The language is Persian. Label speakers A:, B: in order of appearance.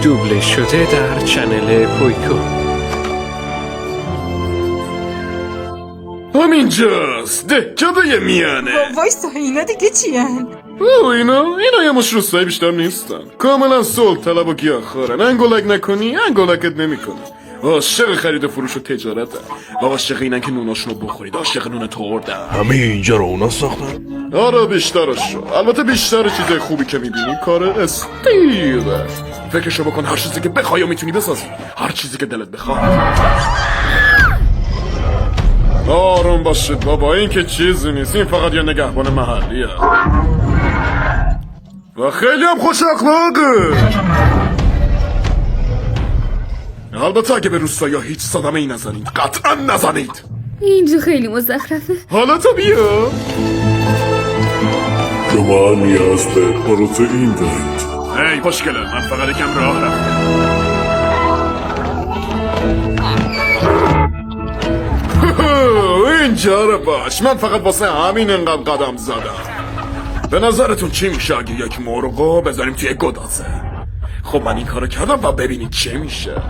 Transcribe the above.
A: دوبله شده در چنل پویکو.
B: همینجاست دهکده میانه.
C: وایستا اینا دیگه چیان؟
B: اینا یه مش روستایی بیشتر نیستن. کاملا صلح طلب و گیاهخوارن. انگولک نکنی انگولکت نمیکنه. عاشق خرید و فروش و تجارته و عاشق اینن که نوناشونو بخورید. عاشق نون توردن.
D: همه اینجا رو اونا ساختن؟
B: آره بیشترشو. البته بیشتر چیزای خوبی که میبینی کار استیله. فکرشو بکن هر چیزی که بخوای و میتونی بسازی. هر چیزی که دلت بخواد. آروم باشید بابا، این که چیزی نیست. این فقط یه نگهبان محلیه و خیلی هم خوش اخلاقه. البته اگه به روستایا هیچ صدمه ای نزنید، قطعا نزنید.
E: اینجا خیلی مزخرفه.
B: حالا تو بیا.
F: شما نیاز به پروتئین دارید.
B: هی خوشگله، من فقط یکم راه رفتم. اینجا رو باش. من فقط واسه همین انقدر قدم زدم. به نظرتون چی میشه اگه یک مرغو بذاریم توی گدازه؟ خب من این کارو کردم و ببینید چه میشه.